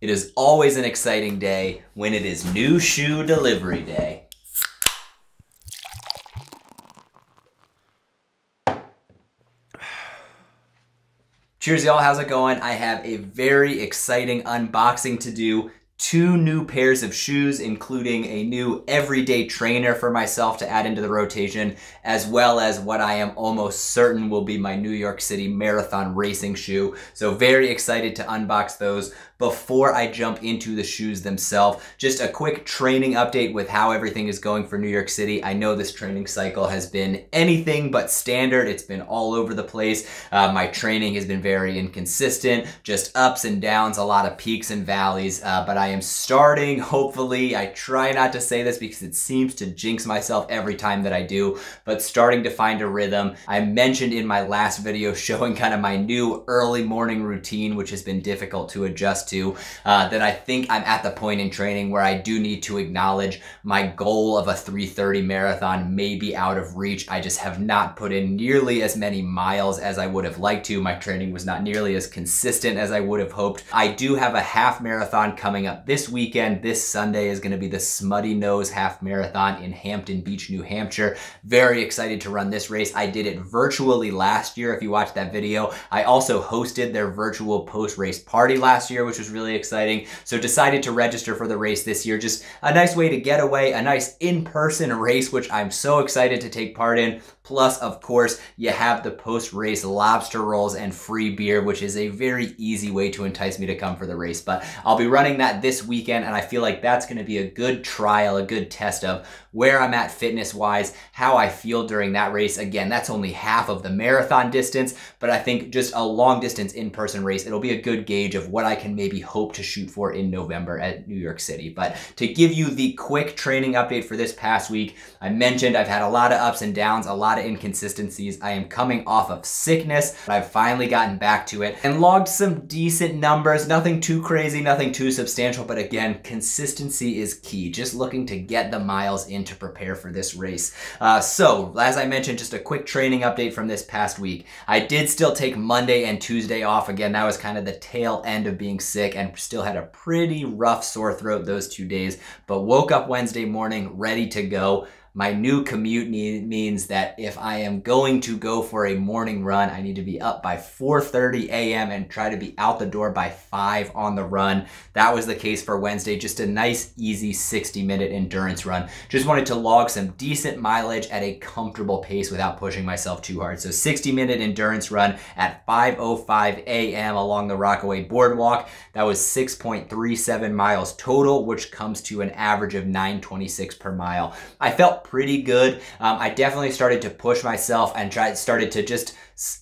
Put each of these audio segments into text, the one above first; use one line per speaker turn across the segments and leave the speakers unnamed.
It is always an exciting day when it is new shoe delivery day. Cheers, y'all. How's it going? I have a very exciting unboxing to do. 2 new pairs of shoes, including a new everyday trainer for myself to add into the rotation, as well as what I am almost certain will be my New York City Marathon racing shoe. So very excited to unbox those. Before I jump into the shoes themselves, just a quick training update with how everything is going for New York City. I know this training cycle has been anything but standard. It's been all over the place. My training has been very inconsistent, just ups and downs, a lot of peaks and valleys, but I am starting, hopefully, I try not to say this because it seems to jinx myself every time that I do, but starting to find a rhythm. I mentioned in my last video showing kind of my new early morning routine, which has been difficult to adjust to, that I think I'm at the point in training where I do need to acknowledge my goal of a 3:30 marathon may be out of reach. I just have not put in nearly as many miles as I would have liked to. My training was not nearly as consistent as I would have hoped. I do have a half marathon coming up this weekend. This Sunday is going to be the Smutty Nose Half Marathon in Hampton Beach, New Hampshire. Very excited to run this race. I did it virtually last year. If you watched that video, I also hosted their virtual post-race party last year, which was really exciting. So decided to register for the race this year. Just a nice way to get away, a nice in-person race, which I'm so excited to take part in. Plus, of course, you have the post-race lobster rolls and free beer, which is a very easy way to entice me to come for the race. But I'll be running that this weekend, and I feel like that's going to be a good trial, a good test of where I'm at fitness-wise, how I feel during that race. Again, that's only half of the marathon distance, but I think just a long-distance in-person race, it'll be a good gauge of what I can maybe hope to shoot for in November at New York City. But to give you the quick training update for this past week, I mentioned I've had a lot of ups and downs, a lot of inconsistencies. I am coming off of sickness, but I've finally gotten back to it and logged some decent numbers. Nothing too crazy, nothing too substantial, but again, consistency is key. Just looking to get the miles in to prepare for this race. So, as I mentioned, just a quick training update from this past week. I did still take Monday and Tuesday off. Again, that was kind of the tail end of being sick and still had a pretty rough sore throat those 2 days, but woke up Wednesday morning ready to go. My new commute means that if I am going to go for a morning run, I need to be up by 4:30 a.m. and try to be out the door by 5 on the run. That was the case for Wednesday. Just a nice, easy 60-minute endurance run. Just wanted to log some decent mileage at a comfortable pace without pushing myself too hard. So 60-minute endurance run at 5:05 a.m. along the Rockaway Boardwalk. That was 6.37 miles total, which comes to an average of 9:26 per mile. I felt pretty good. I definitely started to push myself and started to just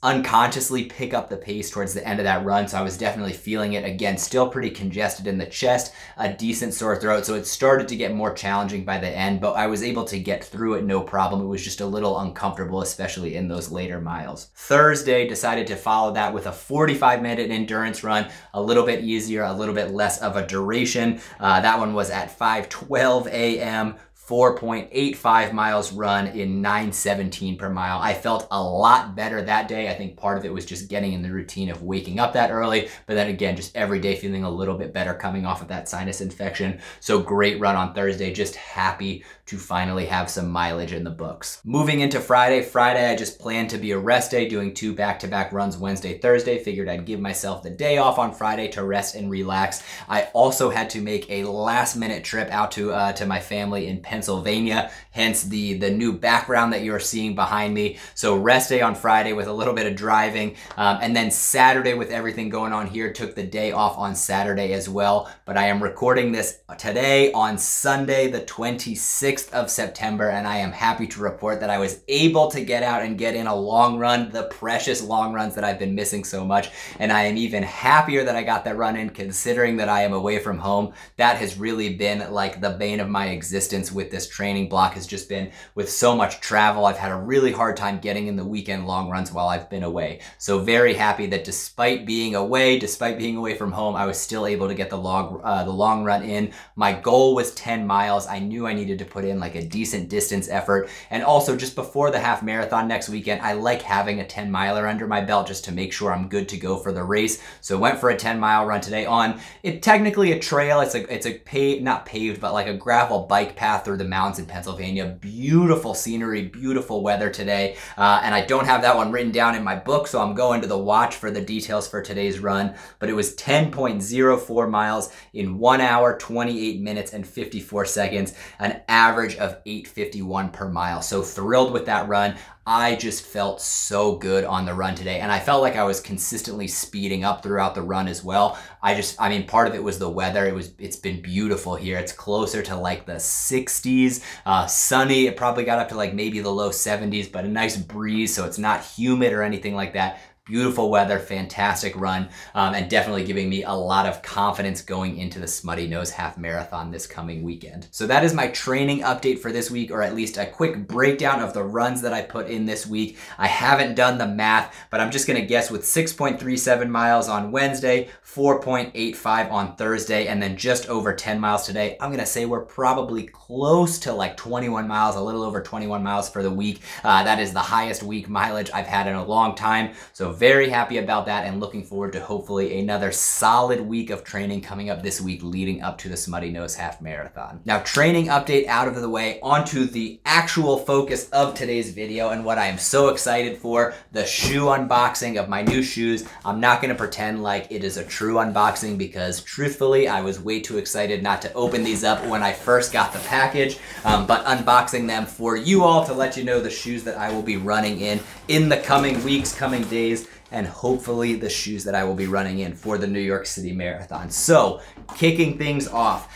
unconsciously pick up the pace towards the end of that run. So I was definitely feeling it. Again, still pretty congested in the chest, a decent sore throat. So it started to get more challenging by the end, but I was able to get through it no problem. It was just a little uncomfortable, especially in those later miles. Thursday, decided to follow that with a 45-minute endurance run, a little bit easier, a little bit less of a duration. That one was at 5:12 a.m. 4.85 miles run in 9:17 per mile. I felt a lot better that day. I think part of it was just getting in the routine of waking up that early, but then again, just every day feeling a little bit better coming off of that sinus infection. So great run on Thursday. Just happy to finally have some mileage in the books. Moving into Friday, I just planned to be a rest day, doing 2 back-to-back runs Wednesday, Thursday. Figured I'd give myself the day off on Friday to rest and relax. I also had to make a last-minute trip out to my family in Pennsylvania, hence the new background that you're seeing behind me. So rest day on Friday with a little bit of driving, and then Saturday with everything going on here, took the day off on Saturday as well. But I am recording this today on Sunday, the 26th of September, and I am happy to report that I was able to get out and get in a long run, the precious long runs that I've been missing so much. And I am even happier that I got that run in, considering that I am away from home. That has really been like the bane of my existence with this training block has just been with so much travel. I've had a really hard time getting in the weekend long runs while I've been away. So very happy that despite being away from home, I was still able to get the long run in. My goal was 10 miles. I knew I needed to put in like a decent distance effort. And also just before the half marathon next weekend, I like having a 10 miler under my belt just to make sure I'm good to go for the race. So went for a 10-mile run today on technically a trail. It's a not paved, but like a gravel bike path through the mountains in Pennsylvania. Beautiful scenery, beautiful weather today. And I don't have that one written down in my book, so I'm going to the watch for the details for today's run. But it was 10.04 miles in 1 hour, 28 minutes, and 54 seconds, an average of 8:51 per mile. So thrilled with that run. I just felt so good on the run today, and I felt like I was consistently speeding up throughout the run as well. I mean, part of it was the weather. It's been beautiful here. It's closer to like the 60s, sunny. It probably got up to like maybe the low 70s, but a nice breeze, so it's not humid or anything like that. Beautiful weather, fantastic run, and definitely giving me a lot of confidence going into the Smutty Nose Half Marathon this coming weekend. So that is my training update for this week, or at least a quick breakdown of the runs that I put in this week. I haven't done the math, but I'm just gonna guess with 6.37 miles on Wednesday, 4.85 on Thursday, and then just over 10 miles today, I'm gonna say we're probably close to like 21 miles, a little over 21 miles for the week. That is the highest week mileage I've had in a long time. So very happy about that and looking forward to hopefully another solid week of training coming up this week leading up to the Smutty Nose Half Marathon. Now, training update out of the way, onto the actual focus of today's video and what I am so excited for, the shoe unboxing of my new shoes. I'm not gonna pretend like it is a true unboxing because truthfully, I was way too excited not to open these up when I first got the package, but unboxing them for you all to let you know the shoes that I will be running in the coming weeks, coming days, and hopefully the shoes that I will be running in for the New York City Marathon. So, kicking things off,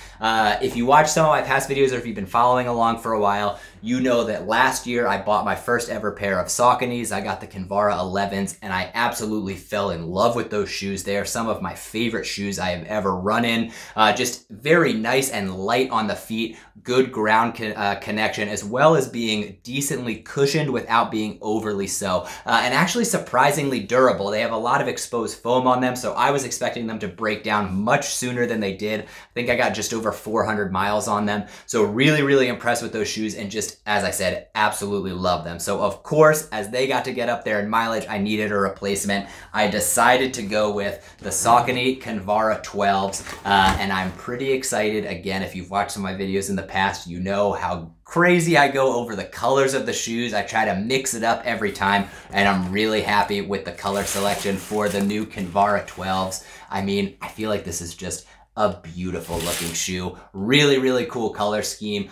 if you watch some of my past videos or if you've been following along for a while, you know that last year I bought my first ever pair of Sauconys. I got the Kinvara 11s, and I absolutely fell in love with those shoes. They are some of my favorite shoes I have ever run in. Just very nice and light on the feet, good ground connection, as well as being decently cushioned without being overly so. And actually surprisingly durable. They have a lot of exposed foam on them, so I was expecting them to break down much sooner than they did. I think I got just over 400 miles on them. So really, really impressed with those shoes, and just, as I said, absolutely love them. So of course, as they got to get up there in mileage, I needed a replacement. I decided to go with the Saucony Kinvara 12s, and I'm pretty excited. Again, if you've watched some of my videos in the past, you know how crazy I go over the colors of the shoes. I try to mix it up every time, and I'm really happy with the color selection for the new Kinvara 12s. I mean, I feel like this is just a beautiful looking shoe. Really, really cool color scheme.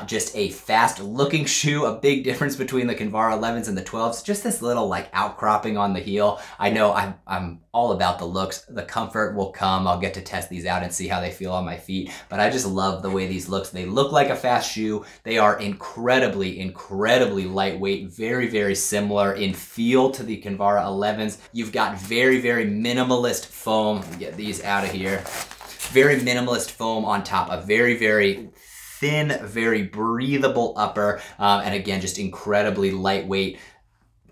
Just a fast looking shoe. A big difference between the Kinvara 11s and the 12s. Just this little like outcropping on the heel. I know I'm all about the looks. The comfort will come. I'll get to test these out and see how they feel on my feet. But I just love the way these look. They look like a fast shoe. They are incredibly, incredibly lightweight. Very, very similar in feel to the Kinvara 11s. You've got very, very minimalist foam. Let me get these out of here. Very minimalist foam on top, a very, very thin, very breathable upper, and again, just incredibly lightweight,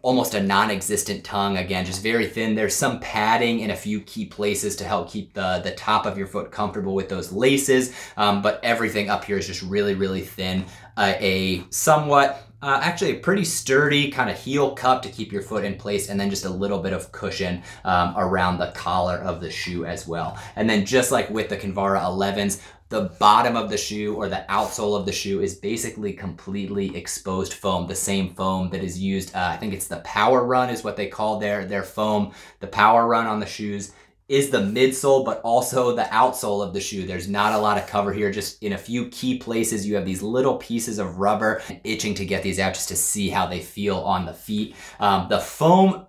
almost a non-existent tongue. Again, just very thin. There's some padding in a few key places to help keep the top of your foot comfortable with those laces, but everything up here is just really, really thin. A somewhat actually a pretty sturdy kind of heel cup to keep your foot in place, and then just a little bit of cushion around the collar of the shoe as well. And then just like with the Kinvara 11s, the bottom of the shoe, or the outsole of the shoe, is basically completely exposed foam, the same foam that is used, I think it's the Power Run is what they call their foam. The Power Run on the shoes is the midsole, but also the outsole of the shoe. There's not a lot of cover here. Just in a few key places, you have these little pieces of rubber. I'm itching to get these out just to see how they feel on the feet. The foam,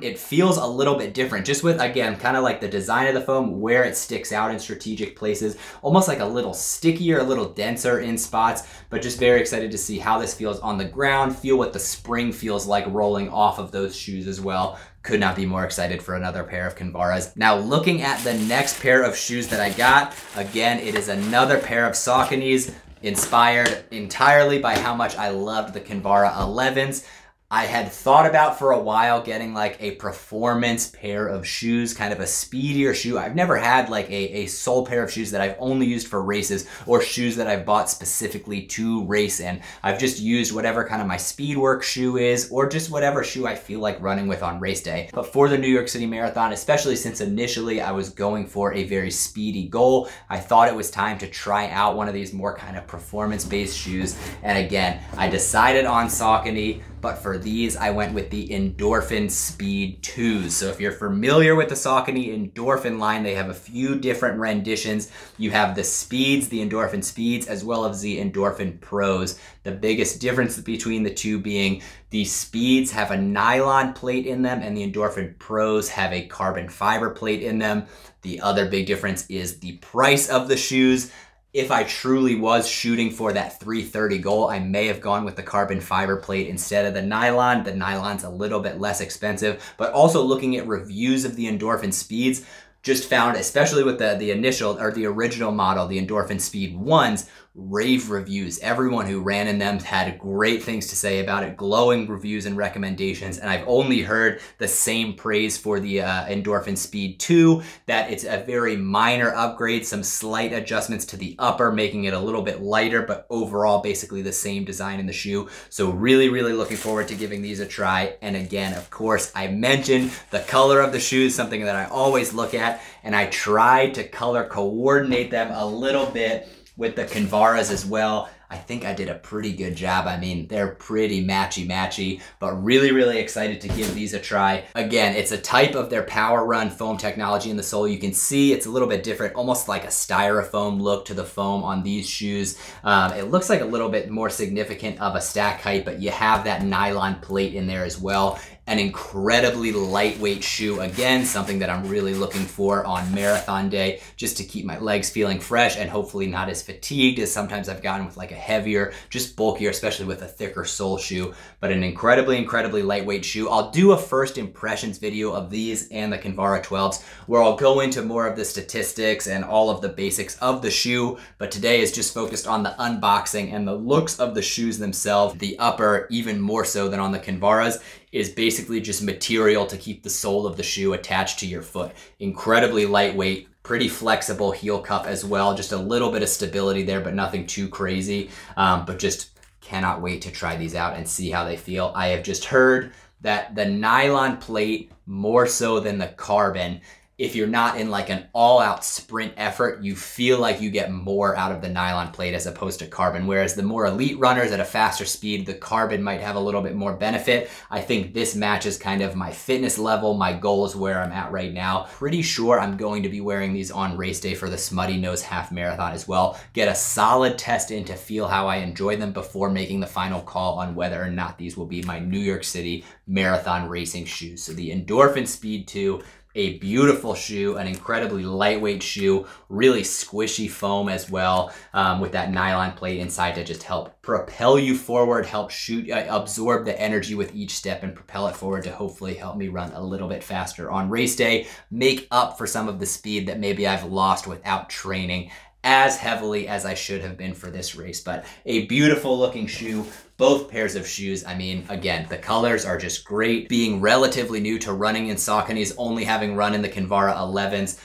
it feels a little bit different. Just with, again, kind of like the design of the foam, where it sticks out in strategic places, almost like a little stickier, a little denser in spots, but just very excited to see how this feels on the ground, feel what the spring feels like rolling off of those shoes as well. Could not be more excited for another pair of Kinvaras. Now, looking at the next pair of shoes that I got, again, it is another pair of Sauconys. Inspired entirely by how much I loved the Kinvara 11s. I had thought about for a while getting like a performance pair of shoes, kind of a speedier shoe. I've never had like a sole pair of shoes that I've only used for races or shoes that I've bought specifically to race in. I've just used whatever kind of my speed work shoe is, or just whatever shoe I feel like running with on race day. But for the New York City Marathon, especially since initially I was going for a very speedy goal, I thought it was time to try out one of these more kind of performance-based shoes. And again, I decided on Saucony, but for these, I went with the Endorphin Speed 2s. So if you're familiar with the Saucony Endorphin line, they have a few different renditions. You have the Speeds, the Endorphin Speeds, as well as the Endorphin Pros. The biggest difference between the two being the Speeds have a nylon plate in them and the Endorphin Pros have a carbon fiber plate in them. The other big difference is the price of the shoes. If I truly was shooting for that 330 goal, I may have gone with the carbon fiber plate instead of the nylon. The nylon's a little bit less expensive, but also looking at reviews of the Endorphin Speeds, just found, especially with the initial or the original model, the Endorphin Speed 1s, rave reviews. Everyone who ran in them had great things to say about it, glowing reviews and recommendations. And I've only heard the same praise for the Endorphin Speed 2, that it's a very minor upgrade, some slight adjustments to the upper, making it a little bit lighter, but overall basically the same design in the shoe. So really, really looking forward to giving these a try. And again, of course, I mentioned the color of the shoes, something that I always look at, and I tried to color coordinate them a little bit with the Kinvaras as well. I think I did a pretty good job. I mean, they're pretty matchy, but really, really excited to give these a try. Again, it's a type of their Power Run foam technology in the sole. You can see it's a little bit different, almost like a styrofoam look to the foam on these shoes. It looks like a little bit more significant of a stack height, but you have that nylon plate in there as well. An incredibly lightweight shoe. Again, something that I'm really looking for on marathon day, just to keep my legs feeling fresh and hopefully not as fatigued as sometimes I've gotten with like a heavier, just bulkier, especially with a thicker sole shoe. But an incredibly, incredibly lightweight shoe. I'll do a first impressions video of these and the Kinvara 12s where I'll go into more of the statistics and all of the basics of the shoe. But today is just focused on the unboxing and the looks of the shoes themselves. The upper, even more so than on the Kinvaras, is basically just material to keep the sole of the shoe attached to your foot. Incredibly lightweight, pretty flexible heel cup as well. Just a little bit of stability there, but nothing too crazy. But just cannot wait to try these out and see how they feel. I have just heard that the nylon plate, more so than the carbon, if you're not in like an all-out sprint effort, you feel like you get more out of the nylon plate as opposed to carbon. Whereas the more elite runners at a faster speed, the carbon might have a little bit more benefit. I think this matches kind of my fitness level, my goals, where I'm at right now. Pretty sure I'm going to be wearing these on race day for the Smutty Nose Half Marathon as well. Get a solid test in to feel how I enjoy them before making the final call on whether or not these will be my New York City Marathon racing shoes. So the Endorphin Speed 2, a beautiful shoe, an incredibly lightweight shoe, really squishy foam as well, with that nylon plate inside to just help propel you forward, help absorb the energy with each step and propel it forward to hopefully help me run a little bit faster on race day, make up for some of the speed that maybe I've lost without training as heavily as I should have been for this race. But a beautiful looking shoe. Both pairs of shoes, I mean, again, the colors are just great. Being relatively new to running in Saucony's, only having run in the Kinvara 11s,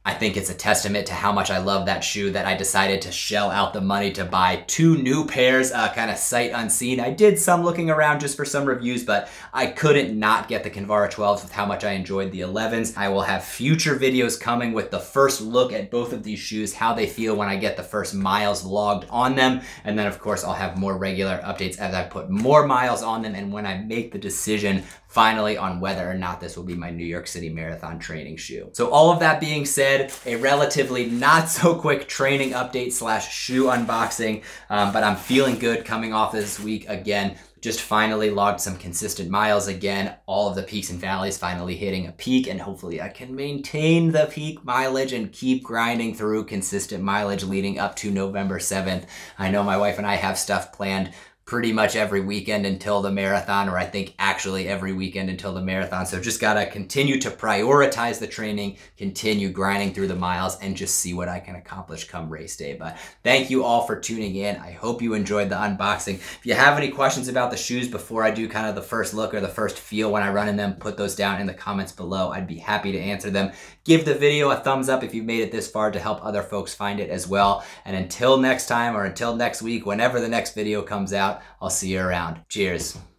I think it's a testament to how much I love that shoe that I decided to shell out the money to buy two new pairs, kind of sight unseen. I did some looking around just for some reviews, but I couldn't not get the Kinvara 12s with how much I enjoyed the 11s. I will have future videos coming with the first look at both of these shoes, how they feel when I get the first miles logged on them. And then of course, I'll have more regular updates as I put more miles on them and when I make the decision finally on whether or not this will be my New York City Marathon training shoe. So all of that being said, a relatively not so quick training update slash shoe unboxing, but I'm feeling good coming off this week again. Just finally logged some consistent miles again, all of the peaks and valleys finally hitting a peak, and hopefully I can maintain the peak mileage and keep grinding through consistent mileage leading up to November 7th. I know my wife and I have stuff planned pretty much every weekend until the marathon, or I think actually every weekend until the marathon. So just gotta continue to prioritize the training, continue grinding through the miles, and just see what I can accomplish come race day. But thank you all for tuning in. I hope you enjoyed the unboxing. If you have any questions about the shoes before I do kind of the first look or the first feel when I run in them, put those down in the comments below. I'd be happy to answer them. Give the video a thumbs up if you've made it this far to help other folks find it as well. And until next time, or until next week, whenever the next video comes out, I'll see you around. Cheers.